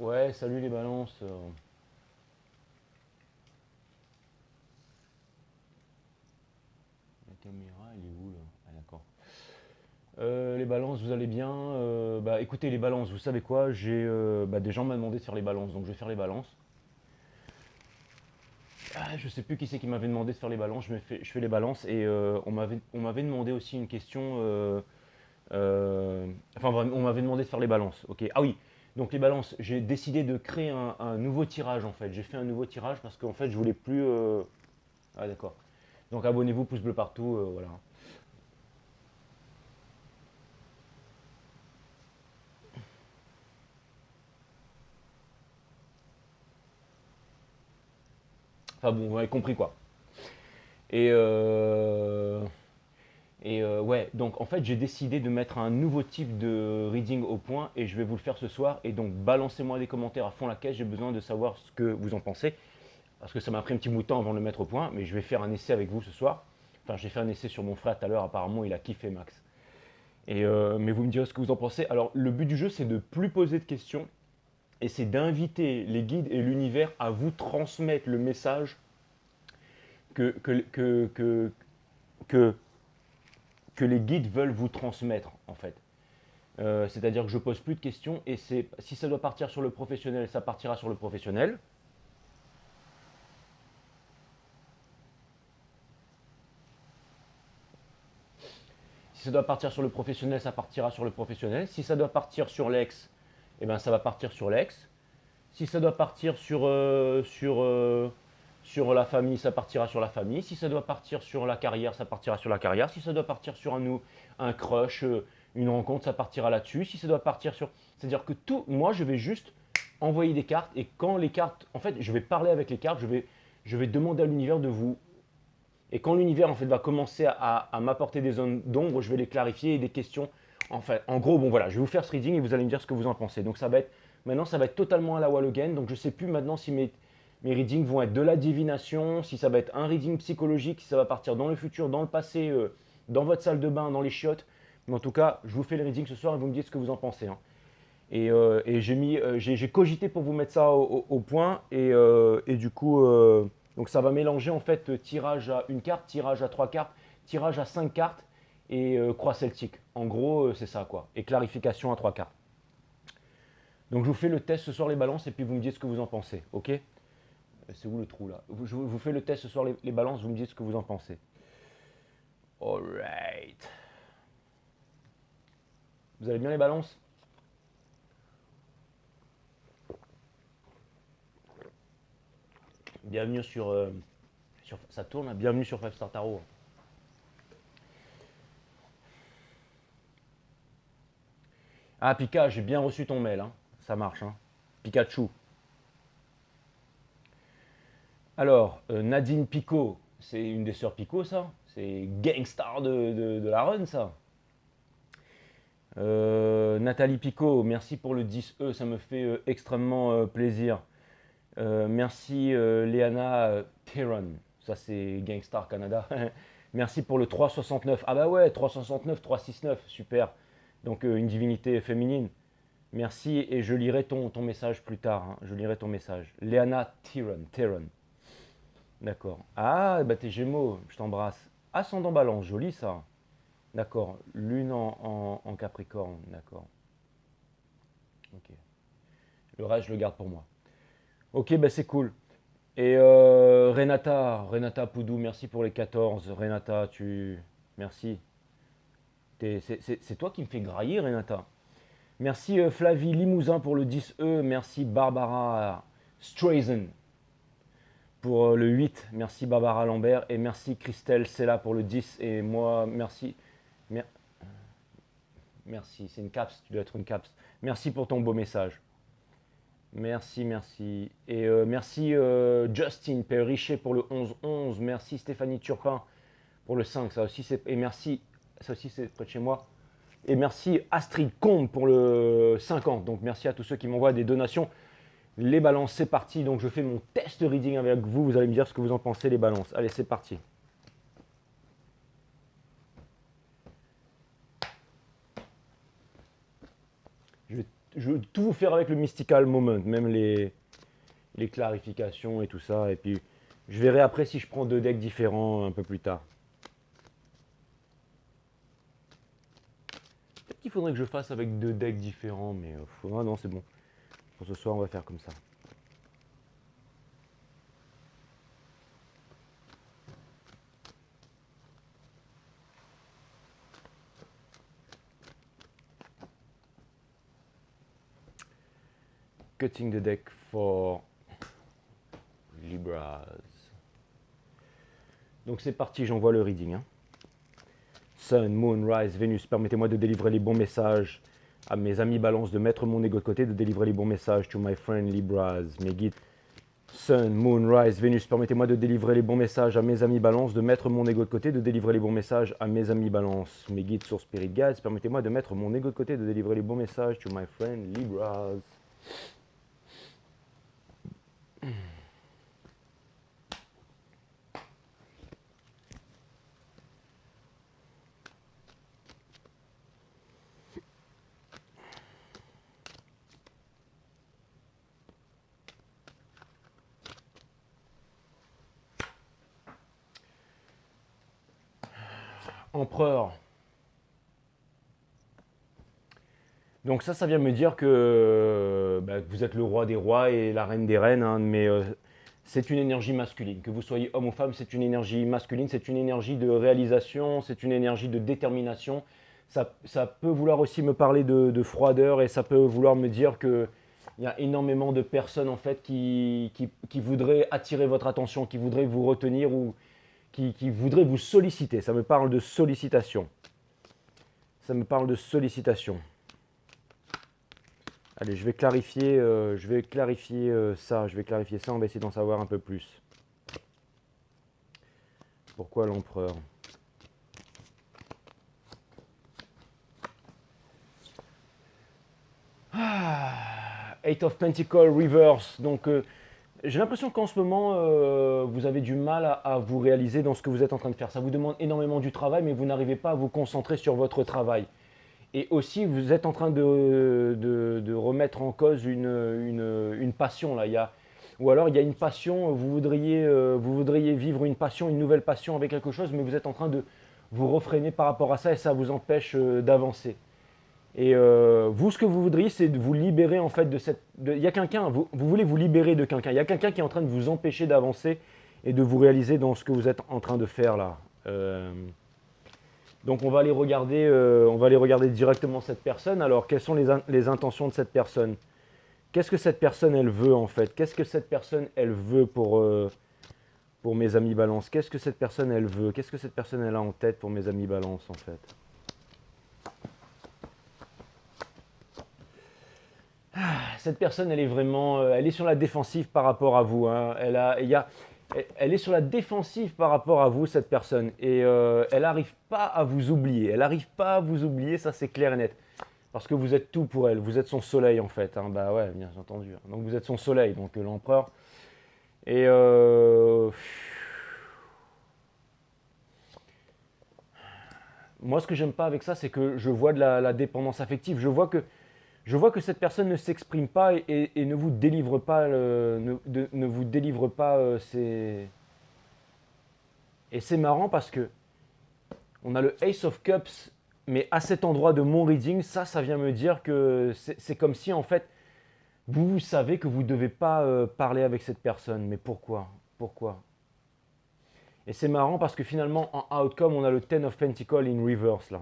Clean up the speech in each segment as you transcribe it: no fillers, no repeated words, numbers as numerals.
Ouais, salut les balances. La caméra, elle est où là? Ah d'accord. Les balances, vous allez bien? Bah écoutez, les balances, vous savez quoi? Des gens m'ont demandé de faire les balances, donc je vais faire les balances. Ah, je sais plus qui c'est qui m'avait demandé de faire les balances, je fais les balances et on m'avait demandé aussi une question. On m'avait demandé de faire les balances. Ok. Ah oui. Donc les balances, j'ai décidé de créer un nouveau tirage en fait. J'ai fait un nouveau tirage parce qu'en fait je voulais plus. Ah d'accord. Donc abonnez-vous, pouce bleu partout, voilà. Enfin bon, vous avez compris quoi. Et, euh, ouais, donc en fait j'ai décidé de mettre un nouveau type de reading au point et je vais vous le faire ce soir. Et donc balancez-moi des commentaires à fond la caisse, j'ai besoin de savoir ce que vous en pensez. Parce que ça m'a pris un petit bout de temps avant de le mettre au point, mais je vais faire un essai avec vous ce soir. Enfin, j'ai fait un essai sur mon frère tout à l'heure, apparemment il a kiffé Max. Mais vous me direz ce que vous en pensez. Alors le but du jeu c'est de plus poser de questions et c'est d'inviter les guides et l'univers à vous transmettre le message que, que, que, que, que, que les guides veulent vous transmettre en fait. C'est-à-dire que je pose plus de questions et si ça doit partir sur le professionnel, ça partira sur le professionnel. Si ça doit partir sur le professionnel, ça partira sur le professionnel. Si ça doit partir sur l'ex, eh ben ça va partir sur l'ex. Si ça doit partir sur la famille, ça partira sur la famille. Si ça doit partir sur la carrière, ça partira sur la carrière. Si ça doit partir sur un crush, une rencontre, ça partira là-dessus. Si ça doit partir sur... C'est-à-dire que tout, moi, je vais juste envoyer des cartes et quand les cartes... En fait, je vais parler avec les cartes, je vais demander à l'univers de vous... Et quand l'univers, en fait, va commencer à m'apporter des zones d'ombre, je vais les clarifier et des questions. En gros, bon voilà, je vais vous faire ce reading et vous allez me dire ce que vous en pensez. Donc maintenant, ça va être totalement à la wall again. Donc je ne sais plus maintenant si mes readings vont être de la divination, si ça va être un reading psychologique, si ça va partir dans le futur, dans le passé, dans votre salle de bain, dans les chiottes. Mais en tout cas, je vous fais le reading ce soir et vous me dites ce que vous en pensez, hein. Et j'ai cogité pour vous mettre ça au point. Et du coup, donc ça va mélanger en fait tirage à une carte, tirage à trois cartes, tirage à cinq cartes et croix celtique. En gros, c'est ça quoi. Et clarification à trois cartes. Donc je vous fais le test ce soir les balances et puis vous me dites ce que vous en pensez. Ok? C'est où le trou là? Je vous fais le test ce soir les balances, vous me dites ce que vous en pensez. Alright. Vous allez bien les balances? Bienvenue sur ça tourne, hein. Bienvenue sur Five Star Tarot. Ah, Pika, j'ai bien reçu ton mail, hein. Ça marche, hein. Pikachu. Alors, Nadine Pico, c'est une des sœurs Pico, ça? C'est Gangstar de la run, ça. Nathalie Pico, merci pour le 10E, ça me fait extrêmement plaisir. Merci Léana Theron, ça c'est Gangstar Canada. Merci pour le 369. Ah bah ouais, 369, 369, super. Donc une divinité féminine. Merci et je lirai ton message plus tard, hein. Je lirai ton message. Léana Theron. D'accord. Ah, bah t'es Gémeaux, je t'embrasse. Ascendant Balance, joli ça. D'accord. Lune en Capricorne, d'accord. Ok. Le reste, je le garde pour moi. Ok, bah c'est cool. Et Renata Poudou, merci pour les 14. Renata, Merci. C'est toi qui me fais grailler, Renata. Merci Flavie Limousin pour le 10E. Merci Barbara Streisand pour le 8. Merci Barbara Lambert. Et merci Christelle Sella pour le 10. Et moi, merci. Mer- Merci. C'est une caps. Tu dois être une caps. Merci pour ton beau message. Merci, merci. Et merci Justin Perrichet pour le 11-11. Merci Stéphanie Turpin pour le 5. Ça aussi, c'est. Et merci. Ça aussi, c'est près de chez moi. Et merci Astrid Combe pour le 50. Donc merci à tous ceux qui m'envoient des donations. Les balances, c'est parti. Donc je fais mon test reading avec vous. Vous allez me dire ce que vous en pensez, les balances. Allez, c'est parti. Je vais tout vous faire avec le mystical moment, même les clarifications et tout ça. Et puis, je verrai après si je prends 2 decks différents un peu plus tard. Peut-être qu'il faudrait que je fasse avec 2 decks différents, mais non, c'est bon. Pour ce soir, on va faire comme ça. Cutting the deck for Libras. Donc c'est parti, j'envoie le reading. Sun, Moon, Rise, Vénus, permettez-moi de délivrer les bons messages à mes amis Balance, de mettre mon ego de côté, de délivrer les bons messages to my friend Libras, mes guides. Sun, Moon, Rise, Vénus, permettez-moi de délivrer les bons messages à mes amis Balance, de mettre mon ego de côté, de délivrer les bons messages à mes amis Balance, mes guides sur Spirit Guides, permettez-moi de mettre mon ego de côté, de délivrer les bons messages to my friend Libras. Empereur. Donc ça vient me dire que vous êtes le roi des rois et la reine des reines, mais c'est une énergie masculine. Que vous soyez homme ou femme, c'est une énergie masculine, c'est une énergie de réalisation, c'est une énergie de détermination. Ça peut vouloir aussi me parler de froideur et ça peut vouloir me dire qu'il y a énormément de personnes en fait qui voudraient attirer votre attention, qui voudraient vous retenir ou qui voudraient vous solliciter. Ça me parle de sollicitation. Ça me parle de sollicitation. Allez, je vais clarifier ça. Je vais clarifier ça. On va essayer d'en savoir un peu plus. Pourquoi l'empereur? Eight of Pentacles Reverse. Donc, j'ai l'impression qu'en ce moment, vous avez du mal à vous réaliser dans ce que vous êtes en train de faire. Ça vous demande énormément du travail, mais vous n'arrivez pas à vous concentrer sur votre travail. Et aussi, vous êtes en train de remettre en cause une passion. Là. Ou alors, il y a une passion, vous voudriez vivre une passion, une nouvelle passion avec quelque chose, mais vous êtes en train de vous refréner par rapport à ça et ça vous empêche d'avancer. Et vous, ce que vous voudriez, c'est de vous libérer en fait de cette... Il y a quelqu'un, vous voulez vous libérer de quelqu'un. Il y a quelqu'un qui est en train de vous empêcher d'avancer et de vous réaliser dans ce que vous êtes en train de faire là. Donc on va aller regarder directement cette personne. Alors quelles sont les intentions de cette personne? Qu'est-ce que cette personne elle veut en fait? Qu'est-ce que cette personne elle veut pour mes amis Balance? Qu'est-ce que cette personne elle veut? Qu'est-ce que cette personne elle a en tête pour mes amis Balance en fait? Cette personne elle est vraiment, elle est sur la défensive par rapport à vous. Elle est sur la défensive par rapport à vous, cette personne. Et elle n'arrive pas à vous oublier. Elle n'arrive pas à vous oublier, ça c'est clair et net. Parce que vous êtes tout pour elle. Vous êtes son soleil en fait. Bah ouais, bien entendu. Donc vous êtes son soleil, donc l'empereur. Et moi ce que j'aime pas avec ça, c'est que je vois de la dépendance affective. Je vois que cette personne ne s'exprime pas et ne vous délivre pas, ne vous délivre pas ses... Et c'est marrant parce que on a le Ace of Cups, mais à cet endroit de mon reading, ça vient me dire que c'est comme si en fait, vous savez que vous ne devez pas parler avec cette personne. Mais pourquoi? Pourquoi? Et c'est marrant parce que finalement, en outcome, on a le Ten of Pentacles in reverse là.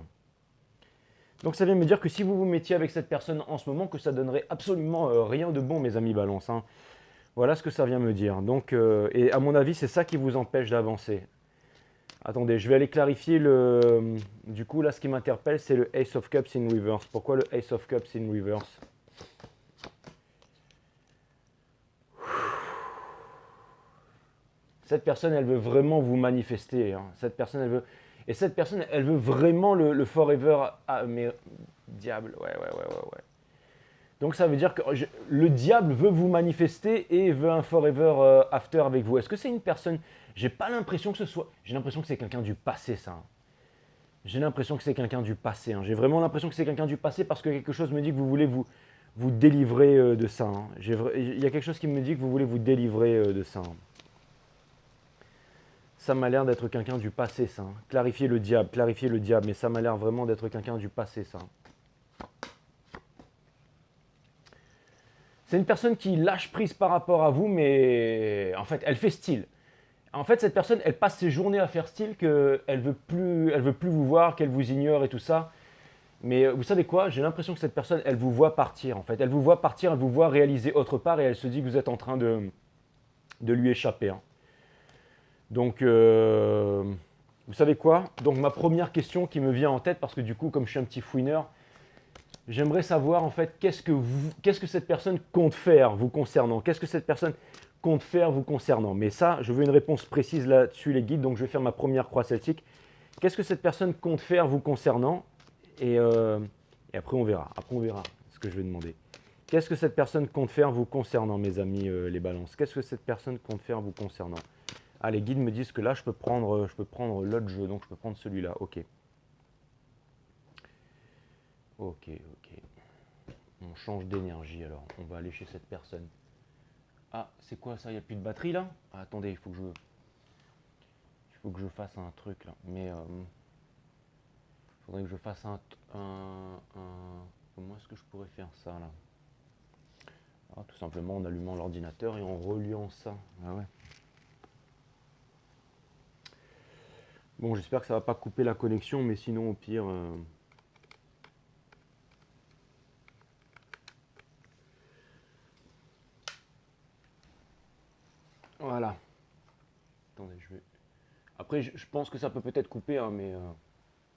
Donc ça vient me dire que si vous vous mettiez avec cette personne en ce moment, que ça donnerait absolument rien de bon, mes amis Balance. Voilà ce que ça vient me dire. Donc, et à mon avis, c'est ça qui vous empêche d'avancer. Attendez, je vais aller clarifier le... Du coup, là, ce qui m'interpelle, c'est le Ace of Cups in reverse. Pourquoi le Ace of Cups in reverse? Cette personne, elle veut vraiment vous manifester. Cette personne, elle veut... Et cette personne, elle veut vraiment le forever... Ah, mais... Diable, ouais. Donc ça veut dire que le diable veut vous manifester et veut un forever after avec vous. Est-ce que c'est une personne... J'ai pas l'impression que ce soit... J'ai l'impression que c'est quelqu'un du passé, ça. J'ai l'impression que c'est quelqu'un du passé. J'ai vraiment l'impression que c'est quelqu'un du passé parce que quelque chose me dit que vous voulez vous vous délivrer de ça. Hein. Il y a quelque chose qui me dit que vous voulez vous délivrer de ça. Hein. Ça m'a l'air d'être quelqu'un du passé, ça. Hein. Clarifier le diable, mais ça m'a l'air vraiment d'être quelqu'un du passé, ça. C'est une personne qui lâche prise par rapport à vous, mais en fait, elle fait style. En fait, cette personne, elle passe ses journées à faire style qu'elle veut plus vous voir, qu'elle vous ignore et tout ça. Mais vous savez quoi? J'ai l'impression que cette personne, elle vous voit partir, en fait. Elle vous voit partir, elle vous voit réaliser autre part et elle se dit que vous êtes en train de lui échapper. Hein. Donc, vous savez quoi? Donc, ma première question qui me vient en tête, parce que du coup, comme je suis un petit fouineur, j'aimerais savoir en fait qu'est-ce que cette personne compte faire vous concernant. Qu'est-ce que cette personne compte faire vous concernant. Mais ça, je veux une réponse précise là-dessus, les guides. Donc, je vais faire ma première croix celtique. Qu'est-ce que cette personne compte faire vous concernant et après, on verra. Après, on verra ce que je vais demander. Qu'est-ce que cette personne compte faire vous concernant, mes amis les balances? Qu'est-ce que cette personne compte faire vous concernant? Ah, les guides me disent que là, je peux prendre l'autre jeu, donc je peux prendre celui-là. Ok. Ok, ok. On change d'énergie alors. On va aller chez cette personne. Ah, c'est quoi ça? Il n'y a plus de batterie là? Ah, attendez, il faut que je fasse un truc là. Mais il faudrait que je fasse comment est-ce que je pourrais faire ça là? Ah, tout simplement en allumant l'ordinateur et en reliant ça. Ah ouais. Bon, j'espère que ça va pas couper la connexion, mais sinon au pire. Voilà. Attendez, je vais. Après, je pense que ça peut peut-être couper, hein, mais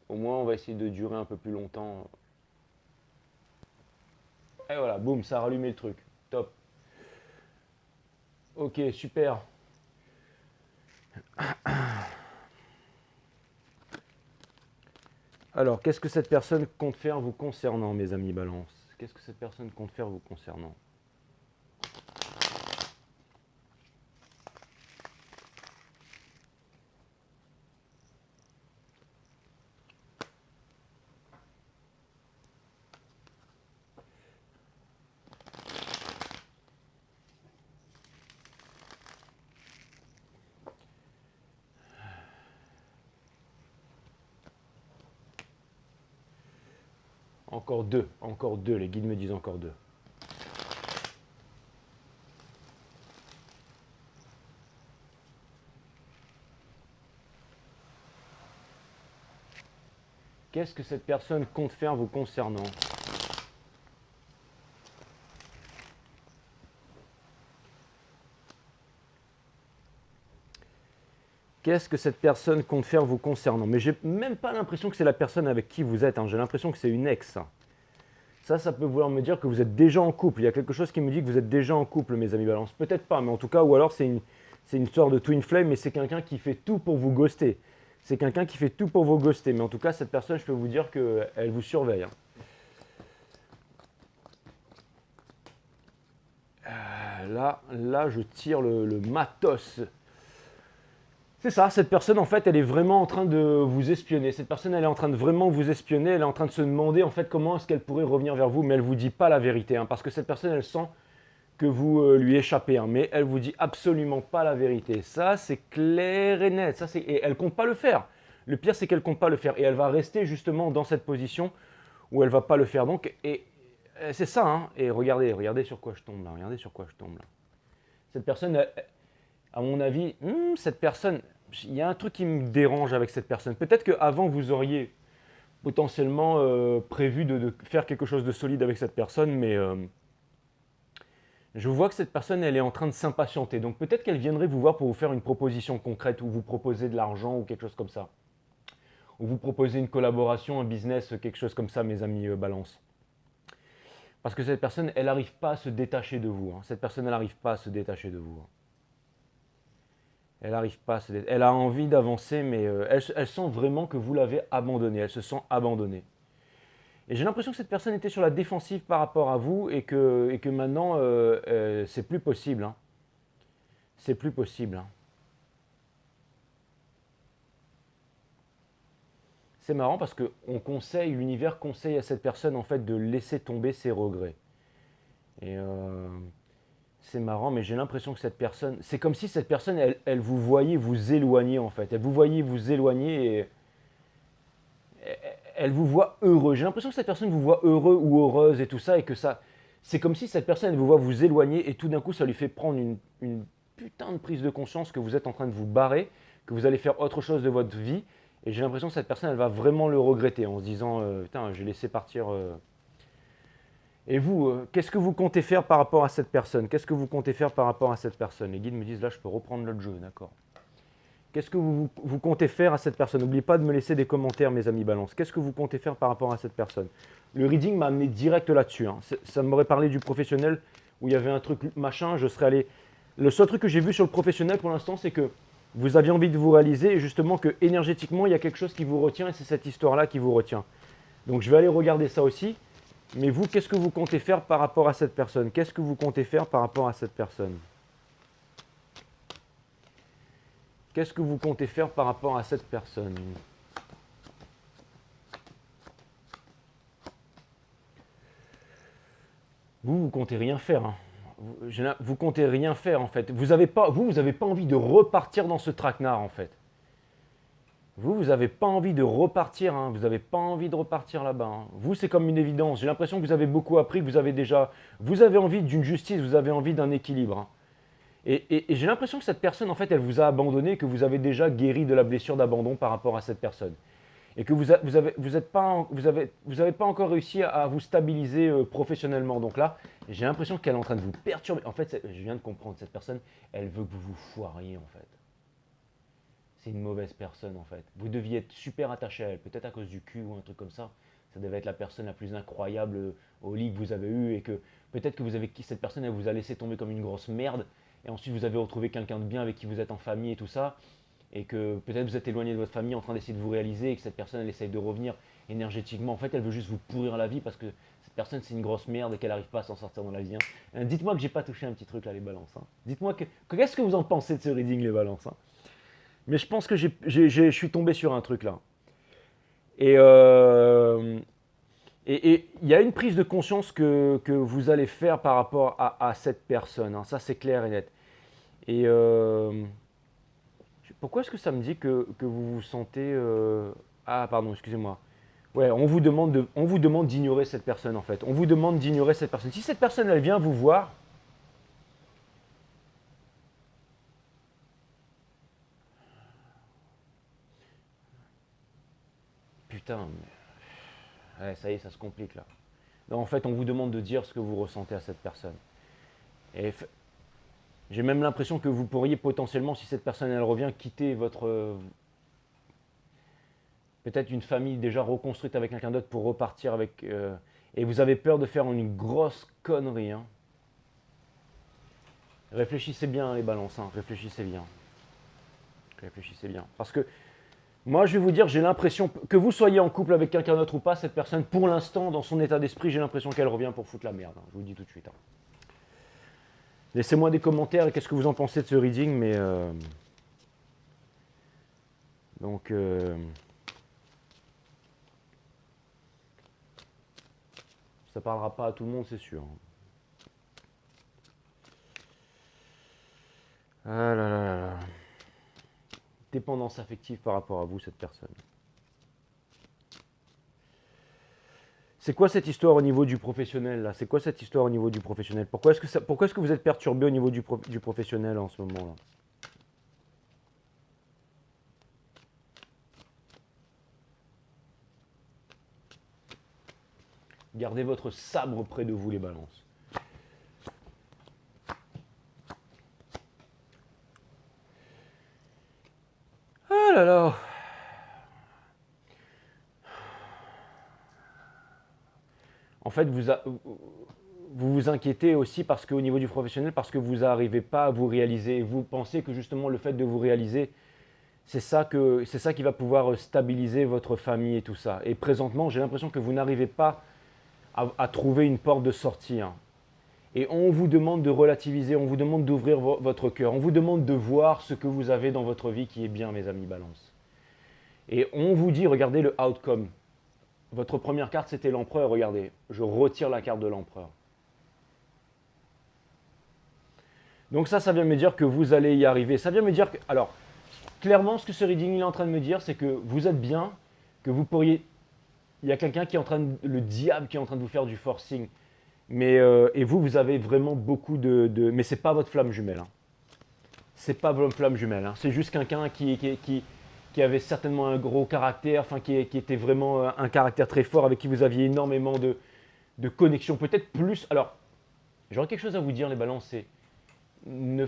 au moins on va essayer de durer un peu plus longtemps. Et voilà, boum, ça a rallumé le truc. Top. Ok, super. Alors, qu'est-ce que cette personne compte faire vous concernant, mes amis Balance? Qu'est-ce que cette personne compte faire vous concernant? Encore deux, les guides me disent encore deux. Qu'est-ce que cette personne compte faire vous concernant? Qu'est-ce que cette personne compte faire vous concernant? Mais j'ai même pas l'impression que c'est la personne avec qui vous êtes. Hein. J'ai l'impression que c'est une ex. Ça peut vouloir me dire que vous êtes déjà en couple. Il y a quelque chose qui me dit que vous êtes déjà en couple, mes amis Balance. Peut-être pas, mais en tout cas, ou alors c'est une sorte de twin flame, mais c'est quelqu'un qui fait tout pour vous ghoster. C'est quelqu'un qui fait tout pour vous ghoster. Mais en tout cas, cette personne, je peux vous dire qu'elle vous surveille. Hein. Là, je tire le matos. C'est ça, cette personne, en fait, elle est vraiment en train de vous espionner. Cette personne, elle est en train de vraiment vous espionner. Elle est en train de se demander, en fait, comment est-ce qu'elle pourrait revenir vers vous. Mais elle ne vous dit pas la vérité. Hein, parce que cette personne, elle sent que vous lui échappez. Hein, mais elle ne vous dit absolument pas la vérité. Ça, c'est clair et net. Et elle ne compte pas le faire. Le pire, c'est qu'elle ne compte pas le faire. Et elle va rester justement dans cette position où elle ne va pas le faire. Donc, c'est ça. Hein, et regardez sur quoi je tombe là. Regardez sur quoi je tombe là. Cette personne, à mon avis, cette personne, il y a un truc qui me dérange avec cette personne. Peut-être qu'avant, vous auriez potentiellement prévu de faire quelque chose de solide avec cette personne, mais je vois que cette personne, elle est en train de s'impatienter. Donc peut-être qu'elle viendrait vous voir pour vous faire une proposition concrète ou vous proposer de l'argent ou quelque chose comme ça. Ou vous proposer une collaboration, un business, quelque chose comme ça, mes amis Balance. Parce que cette personne, elle n'arrive pas à se détacher de vous. Hein. Cette personne, elle n'arrive pas à se détacher de vous. Hein. Elle n'arrive pas. Elle a envie d'avancer, mais elle sent vraiment que vous l'avez abandonnée. Elle se sent abandonnée. Et j'ai l'impression que cette personne était sur la défensive par rapport à vous et que maintenant, c'est plus possible. Hein. C'est plus possible. Hein. C'est marrant parce que l'univers conseille à cette personne en fait de laisser tomber ses regrets. Et c'est marrant, mais j'ai l'impression que cette personne, c'est comme si cette personne, elle vous voyait vous éloigner en fait. Elle vous voyait vous éloigner et elle vous voit heureux. J'ai l'impression que cette personne vous voit heureux ou heureuse et tout ça, et que ça, c'est comme si cette personne, elle vous voit vous éloigner, et tout d'un coup, ça lui fait prendre une putain de prise de conscience que vous êtes en train de vous barrer, que vous allez faire autre chose de votre vie, et j'ai l'impression que cette personne, elle va vraiment le regretter, en se disant, putain, j'ai laissé partir. Et vous, qu'est-ce que vous comptez faire par rapport à cette personne? Qu'est-ce que vous comptez faire par rapport à cette personne? Les guides me disent, là, je peux reprendre le jeu, d'accord. Qu'est-ce que vous comptez faire à cette personne? N'oubliez pas de me laisser des commentaires, mes amis balance. Qu'est-ce que vous comptez faire par rapport à cette personne? Le reading m'a amené direct là-dessus. Hein. Ça m'aurait parlé du professionnel où il y avait un truc machin, je serais allé. Le seul truc que j'ai vu sur le professionnel pour l'instant, c'est que vous aviez envie de vous réaliser et justement que énergétiquement, il y a quelque chose qui vous retient et c'est cette histoire-là qui vous retient. Donc je vais aller regarder ça aussi. Mais vous, qu'est-ce que vous comptez faire par rapport à cette personne? Qu'est-ce que vous comptez faire par rapport à cette personne? Qu'est-ce que vous comptez faire par rapport à cette personne? Vous comptez rien faire. Hein. Vous comptez rien faire en fait. Vous avez pas envie de repartir dans ce traquenard en fait. Vous n'avez pas envie de repartir. Hein. Vous n'avez pas envie de repartir là-bas. Hein. Vous, c'est comme une évidence. J'ai l'impression que vous avez beaucoup appris, que vous avez envie d'une justice, vous avez envie d'un équilibre. Hein. Et j'ai l'impression que cette personne, en fait, elle vous a abandonné, que vous avez déjà guéri de la blessure d'abandon par rapport à cette personne. Et que vous avez pas encore réussi à vous stabiliser professionnellement. Donc là, j'ai l'impression qu'elle est en train de vous perturber. En fait, je viens de comprendre, cette personne, elle veut que vous vous foiriez, en fait. C'est une mauvaise personne, en fait. Vous deviez être super attaché à elle, peut-être à cause du cul ou un truc comme ça. Ça devait être la personne la plus incroyable au lit que vous avez eu et que peut-être que cette personne, elle vous a laissé tomber comme une grosse merde. Et ensuite, vous avez retrouvé quelqu'un de bien avec qui vous êtes en famille et tout ça. Et que peut-être vous êtes éloigné de votre famille en train d'essayer de vous réaliser et que cette personne, elle essaye de revenir énergétiquement. En fait, elle veut juste vous pourrir la vie parce que cette personne, c'est une grosse merde et qu'elle n'arrive pas à s'en sortir dans la vie. Hein. Dites-moi que j'ai pas touché un petit truc là, les balances. Hein. Dites-moi qu'est-ce que vous en pensez de ce reading, les balances. Hein. Mais je pense que je suis tombé sur un truc là. Et il y a une prise de conscience que vous allez faire par rapport à cette personne. Hein. Ça, c'est clair et net. Et pourquoi est-ce que ça me dit que vous vous sentez... Ah, pardon, excusez-moi. Ouais, on vous demande d'ignorer cette personne, en fait. On vous demande d'ignorer cette personne. Si cette personne, elle vient vous voir... Putain, mais... Ouais, ça y est, ça se complique, là. Non, en fait, on vous demande de dire ce que vous ressentez à cette personne. Et j'ai même l'impression que vous pourriez potentiellement, si cette personne, elle revient, quitter votre... peut-être une famille déjà reconstruite avec quelqu'un d'autre pour repartir avec... et vous avez peur de faire une grosse connerie, hein. Réfléchissez bien, les balances, hein. Réfléchissez bien. Réfléchissez bien. Parce que moi, je vais vous dire, j'ai l'impression que vous soyez en couple avec quelqu'un d'autre ou pas, cette personne, pour l'instant, dans son état d'esprit, j'ai l'impression qu'elle revient pour foutre la merde. Hein. Je vous le dis tout de suite. Hein. Laissez-moi des commentaires et qu'est-ce que vous en pensez de ce reading, mais... donc... ça parlera pas à tout le monde, c'est sûr. Ah là là là là. Dépendance affective par rapport à vous, cette personne. C'est quoi cette histoire au niveau du professionnel là? C'est quoi cette histoire au niveau du professionnel? Pourquoi est-ce que vous êtes perturbé au niveau du professionnel en ce moment là? Gardez votre sabre près de vous, les balances. Ah là là. En fait, vous vous inquiétez aussi parce qu'au niveau du professionnel, parce que vous n'arrivez pas à vous réaliser. Vous pensez que justement le fait de vous réaliser, c'est ça qui va pouvoir stabiliser votre famille et tout ça. Et présentement, j'ai l'impression que vous n'arrivez pas à trouver une porte de sortie. Hein. Et on vous demande de relativiser, on vous demande d'ouvrir votre cœur, on vous demande de voir ce que vous avez dans votre vie qui est bien, mes amis balance. Et on vous dit, regardez le outcome. Votre première carte, c'était l'empereur. Regardez, je retire la carte de l'empereur. Donc ça vient me dire que vous allez y arriver. Ça vient me dire que, alors, clairement, ce que ce reading il est en train de me dire, c'est que vous êtes bien, que vous pourriez, il y a quelqu'un qui est en train de, le diable qui est en train de vous faire du forcing. Mais, et vous, vous avez vraiment beaucoup mais c'est pas votre flamme jumelle, hein. C'est pas votre flamme jumelle, hein. C'est juste quelqu'un qui avait certainement un gros caractère, enfin qui était vraiment un caractère très fort, avec qui vous aviez énormément de connexion. Peut-être plus. Alors, j'aurais quelque chose à vous dire, les balances, c'est ne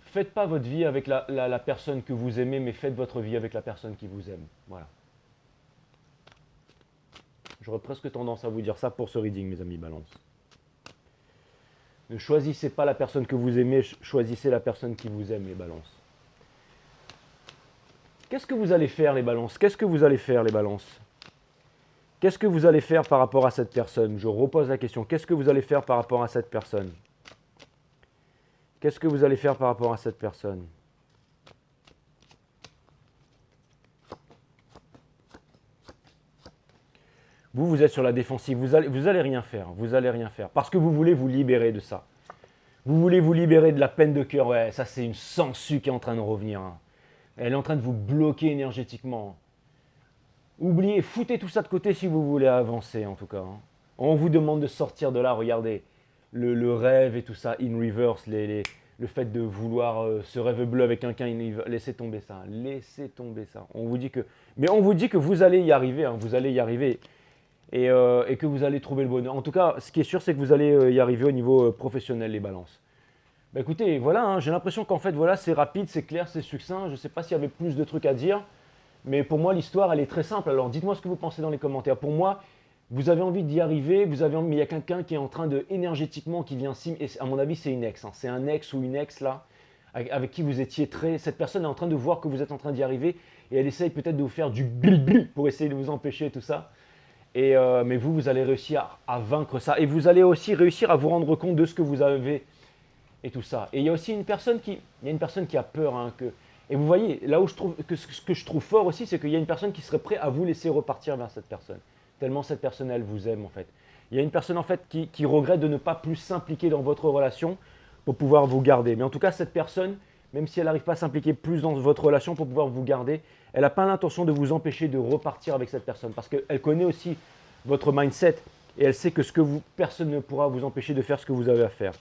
faites pas votre vie avec la personne que vous aimez, mais faites votre vie avec la personne qui vous aime. Voilà. J'aurais presque tendance à vous dire ça pour ce reading, mes amis balance. Ne choisissez pas la personne que vous aimez, choisissez la personne qui vous aime, les balances. Qu'est-ce que vous allez faire, les balances? Qu'est-ce que vous allez faire, les balances? Qu'est-ce que vous allez faire par rapport à cette personne? Je repose la question. Qu'est-ce que vous allez faire par rapport à cette personne? Qu'est-ce que vous allez faire par rapport à cette personne? Vous êtes sur la défensive. Vous allez rien faire. Vous allez rien faire. Parce que vous voulez vous libérer de ça. Vous voulez vous libérer de la peine de cœur. Ouais, ça c'est une sangsue qui est en train de revenir, hein. Elle est en train de vous bloquer énergétiquement. Oubliez, foutez tout ça de côté si vous voulez avancer en tout cas, hein. On vous demande de sortir de là, regardez. Le rêve et tout ça, in reverse, le fait de vouloir ce rêve bleu avec quelqu'un, laissez tomber ça. Laissez tomber ça. Mais on vous dit que vous allez y arriver, hein, vous allez y arriver. Et que vous allez trouver le bonheur. En tout cas, ce qui est sûr, c'est que vous allez y arriver au niveau professionnel, les balances. Bah écoutez, voilà, hein, j'ai l'impression qu'en fait, voilà, c'est rapide, c'est clair, c'est succinct. Je ne sais pas s'il y avait plus de trucs à dire, mais pour moi, l'histoire, elle est très simple. Alors, dites-moi ce que vous pensez dans les commentaires. Pour moi, vous avez envie d'y arriver, mais il y a quelqu'un qui est en train de, énergétiquement, qui vient et à mon avis, c'est une ex, hein. C'est un ex ou une ex, là, avec qui vous étiez très... Cette personne est en train de voir que vous êtes en train d'y arriver, et elle essaye peut-être de vous faire du bil pour essayer de vous empêcher tout ça. Mais vous allez réussir à vaincre ça. Et vous allez aussi réussir à vous rendre compte de ce que vous avez et tout ça. Et il y a aussi une personne qui a peur, hein, et vous voyez, là où je trouve que ce que je trouve fort aussi, c'est qu'il y a une personne qui serait prête à vous laisser repartir vers cette personne. Tellement cette personne, elle vous aime en fait. Il y a une personne en fait qui regrette de ne pas plus s'impliquer dans votre relation pour pouvoir vous garder. Mais en tout cas, cette personne, même si elle n'arrive pas à s'impliquer plus dans votre relation pour pouvoir vous garder, elle n'a pas l'intention de vous empêcher de repartir avec cette personne. Parce qu'elle connaît aussi votre mindset et elle sait que personne ne pourra vous empêcher de faire ce que vous avez à faire.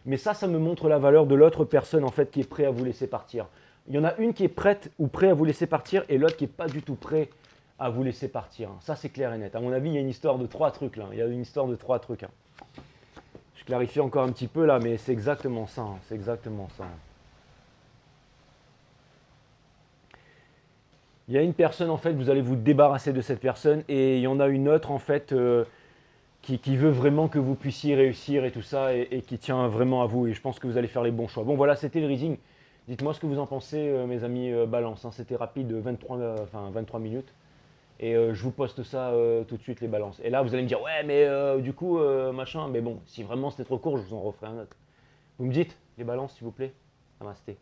Mais ça me montre la valeur de l'autre personne en fait qui est prête à vous laisser partir. Il y en a une qui est prête ou prêt à vous laisser partir et l'autre qui n'est pas du tout prêt à vous laisser partir. Ça, c'est clair et net. À mon avis, il y a une histoire de 3 trucs là. Il y a une histoire de 3 trucs, hein. Je clarifie encore un petit peu là, mais c'est exactement ça, hein. C'est exactement ça. Il y a une personne en fait, vous allez vous débarrasser de cette personne et il y en a une autre en fait qui veut vraiment que vous puissiez réussir et tout ça et qui tient vraiment à vous et je pense que vous allez faire les bons choix. Bon voilà, c'était le reading. Dites-moi ce que vous en pensez mes amis balance, hein. C'était rapide, 23 minutes et je vous poste ça tout de suite les balances. Et là vous allez me dire ouais mais du coup machin, mais bon si vraiment c'était trop court je vous en referai un autre. Vous me dites les balances s'il vous plaît. Namasté.